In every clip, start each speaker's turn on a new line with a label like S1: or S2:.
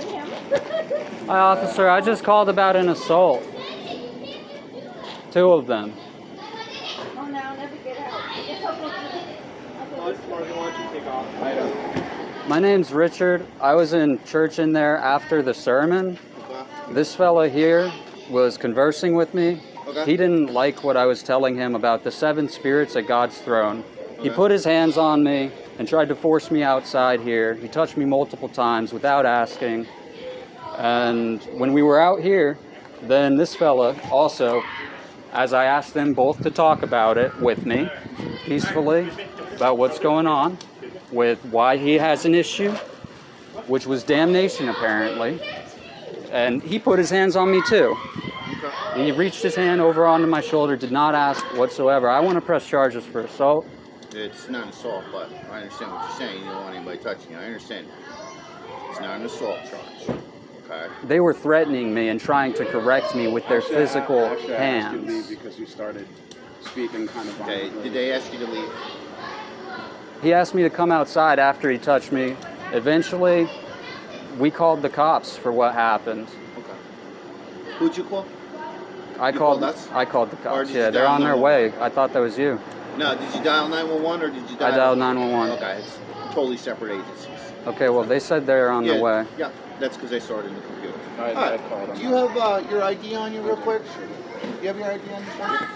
S1: him.
S2: Hi, officer. I just called about an assault. 2 of them.
S1: Oh, no, I'll never get out. I guess I'll go through this.
S3: Why don't you take off?
S2: My name's Richard. I was in church in there after the sermon. This fella here was conversing with me.
S4: Okay.
S2: He didn't like what I was telling him about the 7 spirits at God's throne. He put his hands on me and tried to force me outside here. He touched me multiple times without asking. And when we were out here, then this fella also, as I asked them both to talk about it with me peacefully, about what's going on, with why he has an issue, which was damnation apparently, and he put his hands on me too. He reached his hand over onto my shoulder, did not ask whatsoever. I want to press charges for assault.
S4: It's not an assault, but I understand what you're saying. You don't want anybody touching you. I understand. It's not an assault charge. Okay.
S2: They were threatening me and trying to correct me with their physical
S3: I asked you to
S2: hands.
S3: leave because you started speaking kind of
S4: Okay.
S3: violently.
S4: Did they ask you to leave?
S2: He asked me to come outside after he touched me. Eventually, we called the cops for what happened.
S4: Okay. Who'd you call?
S2: I
S4: You
S2: called
S4: called us?
S2: I called the
S4: Or
S2: cops.
S4: did you
S2: Yeah, they're
S4: dial
S2: on their
S4: 911?
S2: way. I thought that was you.
S4: No, did you dial 911 or did you dial?
S2: I dialed 911.
S4: Okay, it's totally separate agencies.
S2: Okay, well, they said they're on their way.
S4: Yeah, that's because they saw it in the computer.
S3: I
S4: Alright,
S3: called them.
S4: do you have your ID on you real quick? You have your ID on you, sir?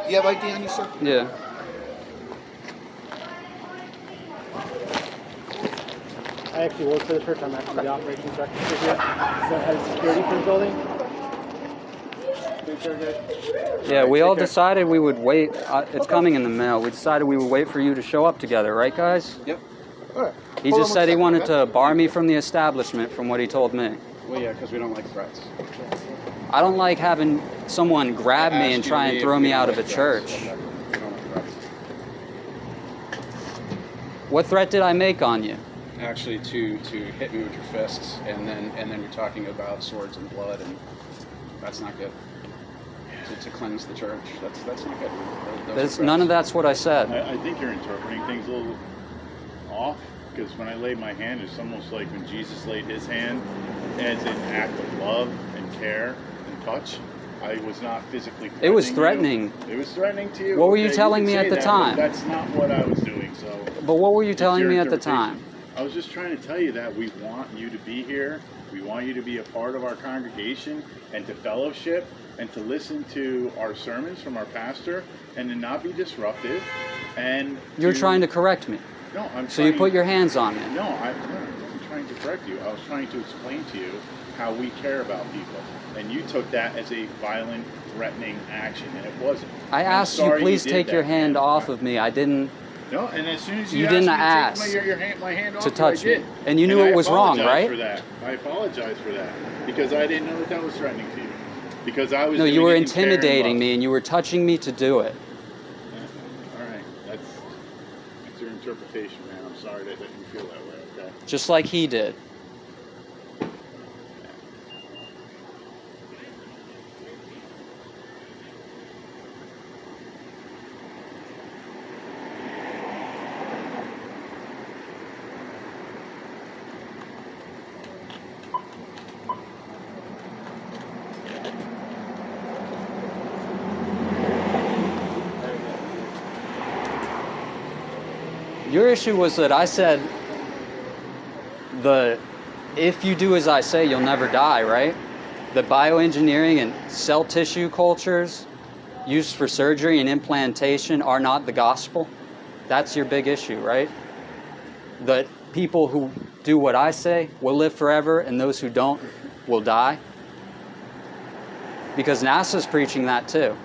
S4: You have ID on you, sir?
S2: Yeah.
S5: I actually work for the church. I'm actually the operations director here. So it has security for the building.
S2: Yeah, we all decided we would wait. It's coming in the mail. We decided we would wait for you to show up together, right, guys?
S4: Yep. Alright.
S2: He just said he wanted to bar me from the establishment from what he told me.
S3: Well, yeah, because we don't like threats.
S2: I don't like having someone grab me and try and throw me out of a church.
S3: We don't like threats.
S2: What threat did I make on you?
S3: Actually, to hit me with your fists, and then you're talking about swords and blood, and that's not good. To cleanse the church, that's not good.
S2: None of that's what I said.
S6: I think you're interpreting things a little off, because when I laid my hand, it's almost like when Jesus laid his hand as an act of love and care and touch. I was not physically threatening
S2: It was
S6: you.
S2: threatening.
S6: It was threatening to you.
S2: What were you
S6: Okay,
S2: telling
S6: can
S2: me at
S6: say
S2: the
S6: that,
S2: time?
S6: but that's not what I was doing, so...
S2: But what were you
S6: it's
S2: telling
S6: your
S2: me at the
S6: interpretation.
S2: time?
S6: I was just trying to tell you that we want you to be here. We want you to be a part of our congregation and to fellowship and to listen to our sermons from our pastor and to not be disruptive. And
S2: You're trying to correct me.
S6: No, I'm
S2: So you
S6: trying-
S2: put your hands on me.
S6: No, I wasn't trying to correct you. I was trying to explain to you how we care about people. And you took that as a violent, threatening action, and it wasn't.
S2: I
S6: I'm
S2: asked you,
S6: sorry
S2: please
S6: did
S2: take
S6: that,
S2: your hand
S6: man.
S2: off of me. I didn't
S6: No, and as soon as
S2: You
S6: you,
S2: didn't
S6: asked me
S2: ask
S6: to take my hand off
S2: to
S6: you,
S2: touch
S6: I did.
S2: me. And you knew
S6: I
S2: it was wrong,
S6: apologize
S2: right?
S6: For that. I apologize for that because I didn't know that was threatening to you. Because I was.
S2: No, you
S6: doing
S2: were
S6: it in care and
S2: intimidating
S6: love.
S2: me and you were touching me to do it.
S6: Yeah. All right, that's your interpretation, man. I'm sorry that you feel that way. Okay.
S2: Just like he did. Your issue was that I said if you do as I say, you'll never die, right? The bioengineering and cell tissue cultures used for surgery and implantation are not the gospel. That's your big issue, right? That people who do what I say will live forever and those who don't will die. Because NASA's preaching that too.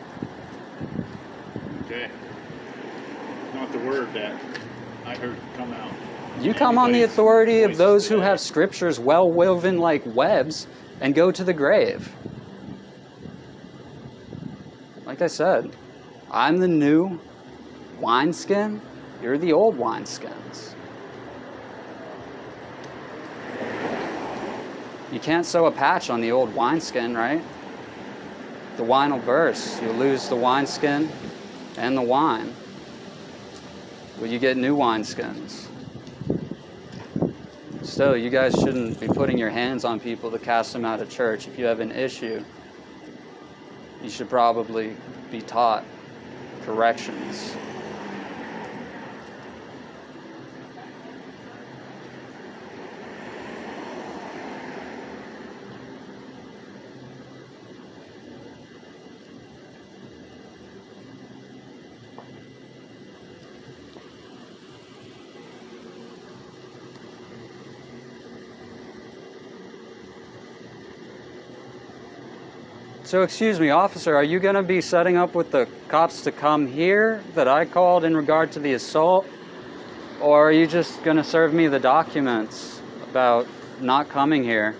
S6: Okay. Not the word that I heard come out.
S2: You come on the
S6: Anybody's
S2: authority of
S6: voices
S2: those who
S6: today.
S2: have scriptures well woven like webs and go to the grave. Like I said, I'm the new wineskin. You're the old wineskins. You can't sew a patch on the old wineskin, right? The wine will burst. You lose the wineskin and the wine. But you get new wineskins. still, you guys shouldn't be putting your hands on people to cast them out of church. If you have an issue, you should probably be taught corrections. So excuse me, officer, are you going to be setting up with the cops to come here that I called in regard to the assault? Or are you just going to serve me the documents about not coming here?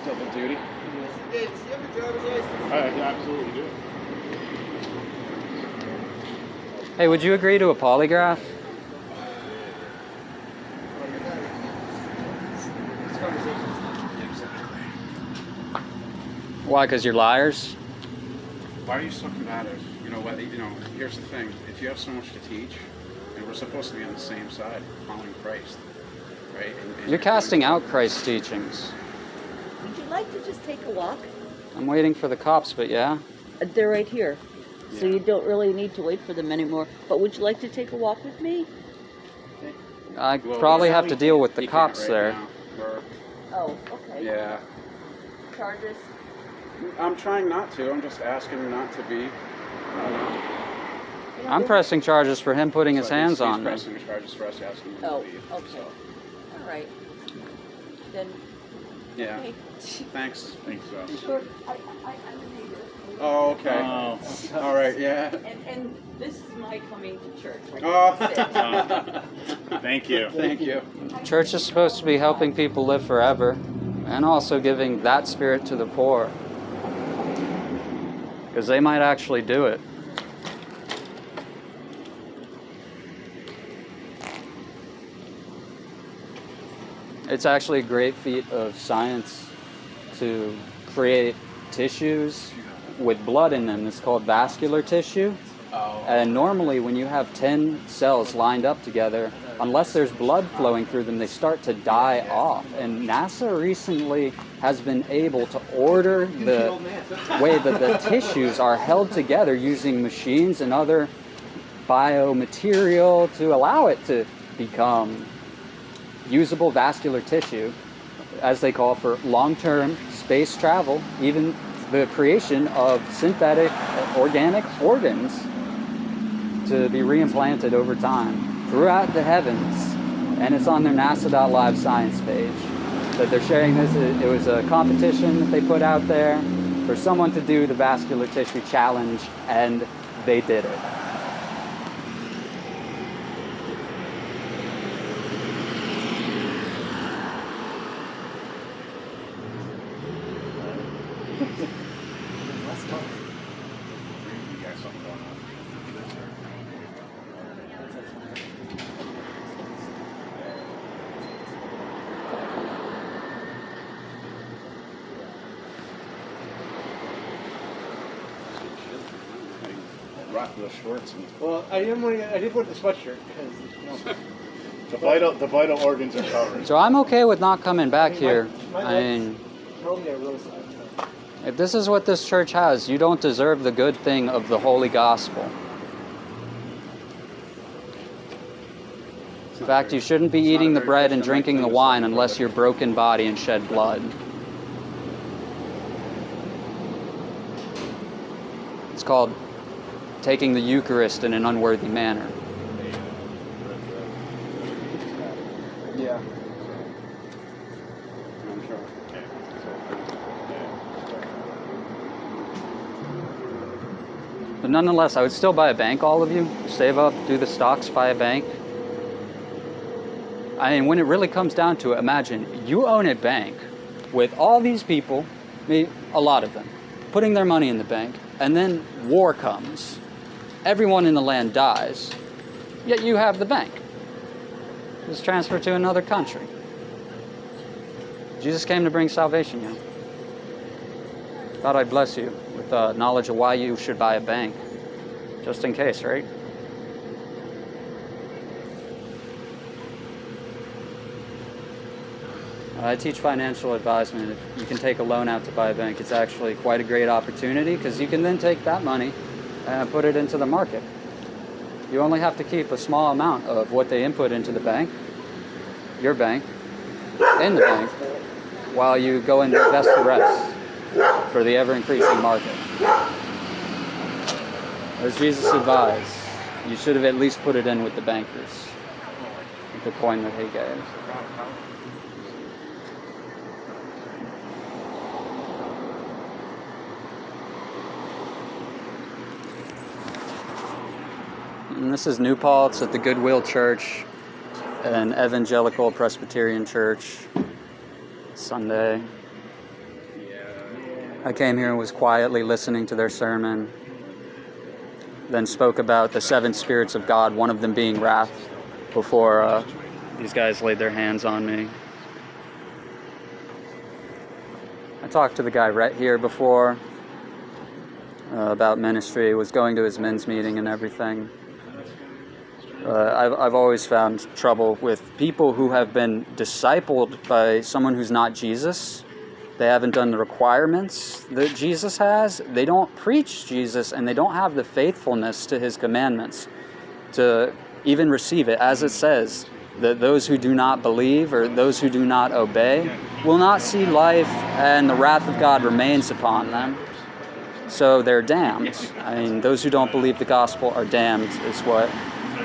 S3: Double duty.
S6: I absolutely do.
S2: Hey, would you agree to a polygraph? Why, because you're liars?
S3: Why are you so combative? You know what? Here's the thing. If you have so much to teach, and we're supposed to be on the same side, following Christ, right? And
S2: You're casting out Christ's teachings.
S7: Would you like to just take a walk?
S2: I'm waiting for the cops, but yeah.
S7: They're right here. So
S3: Yeah.
S7: you don't really need to wait for them anymore. But would you like to take a walk with me?
S2: I
S3: Well,
S2: probably
S3: yeah,
S2: have to deal with the
S3: he can't
S2: cops
S3: right
S2: there.
S3: now. We're-
S7: Oh, okay.
S3: Yeah.
S7: Charges?
S3: I'm trying not to. I'm just asking not to be.
S2: I'm pressing charges for him putting his
S3: So
S2: hands
S3: he's
S2: on me.
S3: pressing the charges for us asking him
S7: Oh,
S3: to leave.
S7: okay.
S3: So,
S7: All right. Then,
S3: yeah.
S7: okay.
S3: Thanks.
S6: Thanks, Josh.
S7: Sure. I'm a neighbor.
S3: Oh, okay.
S6: Oh.
S3: All right. Yeah.
S7: And this is my coming to church. Like
S3: Oh.
S7: I said.
S6: Thank you.
S3: Thank you.
S2: Church is supposed to be helping people live forever and also giving that spirit to the poor. Because they might actually do it. It's actually a great feat of science to create tissues with blood in them. It's called vascular tissue.
S3: Oh.
S2: And normally when you have 10 cells lined up together, unless there's blood flowing through them, they start to die off. And NASA recently has been able to order the way that the tissues are held together using machines and other biomaterial to allow it to become usable vascular tissue, as they call for long-term space travel, even the creation of synthetic organic organs to be reimplanted over time throughout the heavens. And it's on their NASA.live science page that they're sharing this. It was a competition that they put out there for someone to do the vascular tissue challenge, and they did it.
S6: You got something going on.
S3: Rock those shorts and
S5: Well, I did wear the sweatshirt because
S6: The vital organs are covered.
S2: So I'm okay with not coming back here.
S5: my
S2: I mean,
S5: normally I really sad.
S2: if this is what this church has, you don't deserve the good thing of the holy gospel. In fact, you shouldn't be
S3: It's not
S2: eating
S3: a
S2: the
S3: very
S2: bread and
S3: Christian-like
S2: drinking
S3: thing
S2: the
S3: to
S2: wine
S3: say,
S2: unless
S3: but-
S2: your broken body and shed blood. It's called taking the Eucharist in an unworthy manner.
S3: yeah. I'm sure.
S2: But nonetheless, I would still buy a bank, all of you. Save up, do the stocks, buy a bank. I mean, when it really comes down to it, imagine you own a bank with all these people, maybe a lot of them, putting their money in the bank, and then war comes. Everyone in the land dies, yet you have the bank. It's transferred to another country. Jesus came to bring salvation here. God, I bless you with knowledge of why you should buy a bank, just in case, right? I teach financial advisement. If you can take a loan out to buy a bank, it's actually quite a great opportunity because you can then take that money and put it into the market. You only have to keep a small amount of what they input into the bank, your bank, in the bank, while you go and invest the rest for the ever-increasing market. As Jesus advised, you should have at least put it in with the bankers, with the coin that he gave. And this is New Paltz at the Goodwill Church, an evangelical Presbyterian church. Sunday. I came here and was quietly listening to their sermon, then spoke about the 7 spirits of God, one of them being wrath, before these guys laid their hands on me. I talked to the guy right here before about ministry, was going to his men's meeting and everything. I've always found trouble with people who have been discipled by someone who's not Jesus. They haven't done the requirements that Jesus has. They don't preach Jesus, and they don't have the faithfulness to his commandments to even receive it. As it says, that those who do not believe or those who do not obey will not see life, and the wrath of God remains upon them. So they're damned. I mean, those who don't believe the gospel are damned is what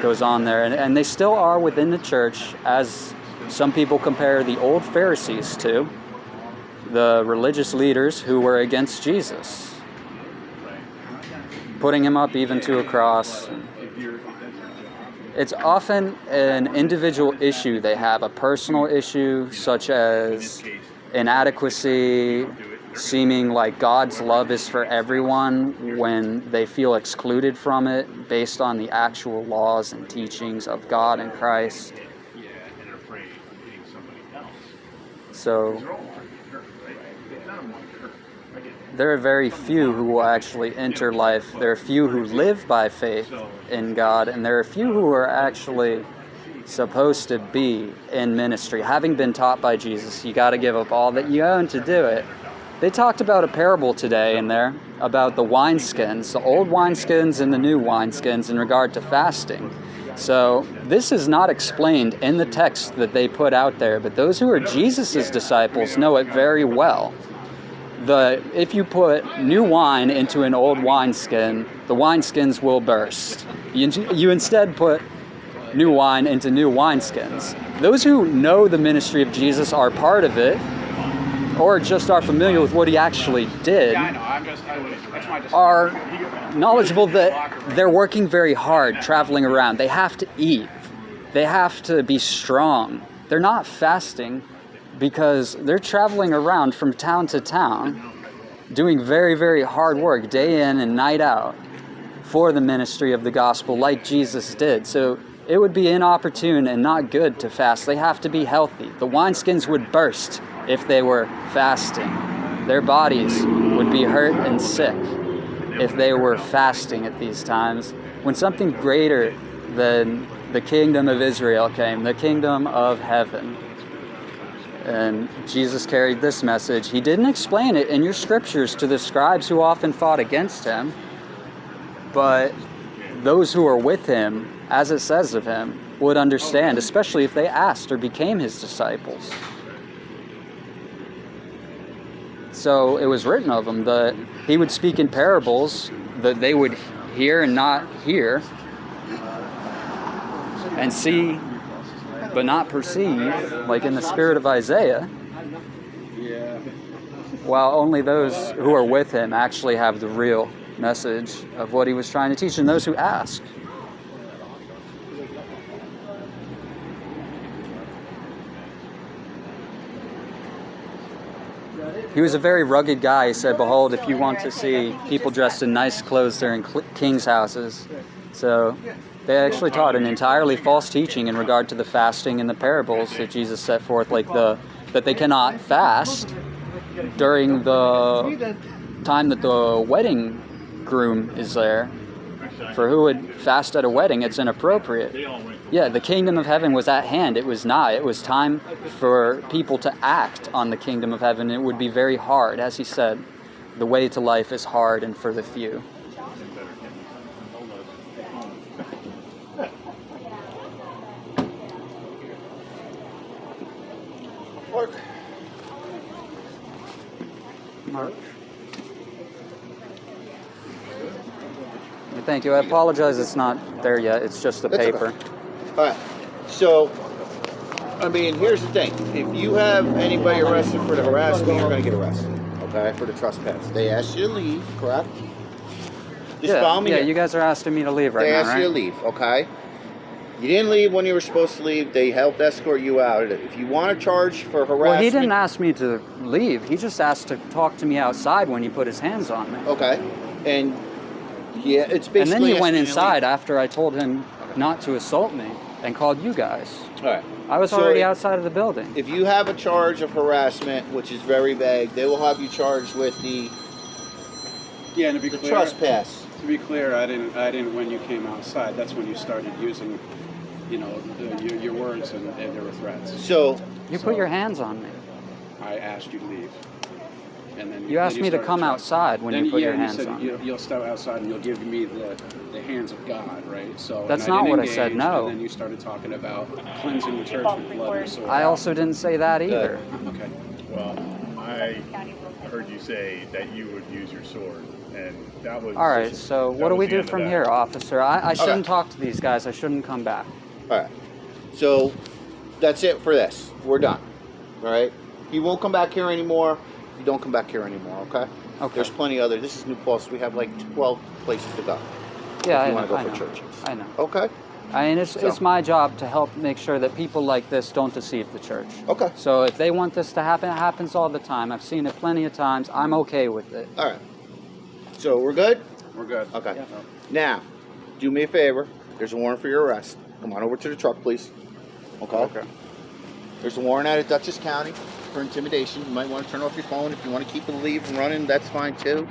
S2: goes on there. And they still are within the church, as some people compare the old Pharisees to, the religious leaders who were against Jesus, putting him up even to a cross. It's often an individual issue they have, a personal issue such as inadequacy, seeming like God's love is for everyone when they feel excluded from it based on the actual laws and teachings of God and Christ. So there are very few who will actually enter life. There are few who live by faith in God, and there are few who are actually supposed to be in ministry. Having been taught by Jesus, you got to give up all that you own to do it. They talked about a parable today in there about the wineskins, the old wineskins and the new wineskins in regard to fasting. So this is not explained in the text that they put out there, but those who are Jesus' disciples know it very well. If you put new wine into an old wineskin, the wineskins will burst. You instead put new wine into new wineskins. Those who know the ministry of Jesus are part of it, or just are familiar with what he actually did, are knowledgeable that they're working very hard, traveling around. They have to eat. They have to be strong. They're not fasting because they're traveling around from town to town, doing very, very hard work, day in and night out, for the ministry of the gospel like Jesus did. So it would be inopportune and not good to fast. They have to be healthy. The wineskins would burst if they were fasting. Their bodies would be hurt and sick if they were fasting at these times. When something greater than the kingdom of Israel came, the kingdom of heaven, and Jesus carried this message, he didn't explain it in your scriptures to the scribes who often fought against him, but those who are with him, as it says of him, would understand, especially if they asked or became his disciples. So it was written of him that he would speak in parables that they would hear and not hear, and see but not perceive, like in the spirit of Isaiah, while only those who are with him actually have the real message of what he was trying to teach, and those who ask. he was a very rugged guy. He said, "Behold, if you want to see people dressed in nice clothes, they're in kings' houses." So they actually taught an entirely false teaching in regard to the fasting and the parables that Jesus set forth, like that they cannot fast during the time that the wedding groom is there. For who would fast at a wedding? It's inappropriate. Yeah, the kingdom of heaven was at hand. It was nigh. It was time for people to act on the kingdom of heaven. It would be very hard. As he said, the way to life is hard and for the few. Mark. Thank you. I apologize it's not there yet. It's just the
S4: That's
S2: paper.
S4: okay. All right. So, I mean, here's the thing. If you have anybody arrested for the harassment, you're going to get arrested. Okay? For the trespass. They asked you to leave, correct? Just follow me
S2: yeah,
S4: here.
S2: you guys are asking me to leave right
S4: They
S2: now,
S4: asked
S2: right?
S4: you to leave, okay? You didn't leave when you were supposed to leave. They helped escort you out. If you want to charge for harassment...
S2: Well, he didn't ask me to leave. He just asked to talk to me outside when he put his hands on me.
S4: Okay. And, yeah, it's basically...
S2: And then he went
S4: asking you to
S2: inside
S4: leave.
S2: after I told him not to assault me and called you guys.
S4: All right.
S2: I was
S4: So
S2: already
S4: if-
S2: outside of the building.
S4: If you have a charge of harassment, which is very vague, they will have you charged with the
S3: Yeah, and to be clear,
S4: trespass.
S3: To be clear, I didn't. When you came outside, that's when you started using, your words, and there were threats.
S4: So,
S2: You put your hands on me.
S3: I asked you to leave, and then
S2: You asked me to
S3: started
S2: come
S3: trying-
S2: outside when
S3: then,
S2: you put your
S3: you
S2: hands
S3: said
S2: on me.
S3: you'll step outside and you'll give me the hands of God, right? So
S2: That's
S3: and I
S2: not
S3: didn't
S2: what I
S3: engage,
S2: said, no.
S3: And then you started talking about cleansing the church with blood and sword.
S2: I also didn't say that either.
S3: Okay.
S6: Well, I heard you say that you would use your sword, and that was...
S2: All right, so
S6: that
S2: what do
S6: was
S2: we
S6: the
S2: do
S6: end of
S2: from
S6: that.
S2: here, officer? I shouldn't
S4: Okay.
S2: talk to these guys. I shouldn't come back.
S4: all right. So, that's it for this. We're done. All right? You won't come back here anymore. You don't come back here anymore, okay?
S2: Okay.
S4: There's plenty other... This is New Paltz. We have like 12 places to go.
S2: Yeah,
S4: if you
S2: I
S4: want
S2: know,
S4: to go
S2: I
S4: for
S2: know.
S4: churches.
S2: I know.
S4: Okay?
S2: I mean, it's
S4: So-
S2: my job to help make sure that people like this don't deceive the church.
S4: Okay.
S2: So if they want this to happen, it happens all the time. I've seen it plenty of times. I'm okay with it.
S4: All right. So, we're good?
S3: We're good.
S4: Okay.
S3: Yeah.
S4: Now, do me a favor. There's a warrant for your arrest. Come on over to the truck, please. Okay?
S3: Okay.
S4: There's a warrant out of Dutchess County for intimidation. You might want to turn off your phone. If you want to keep the leave and running, that's fine too.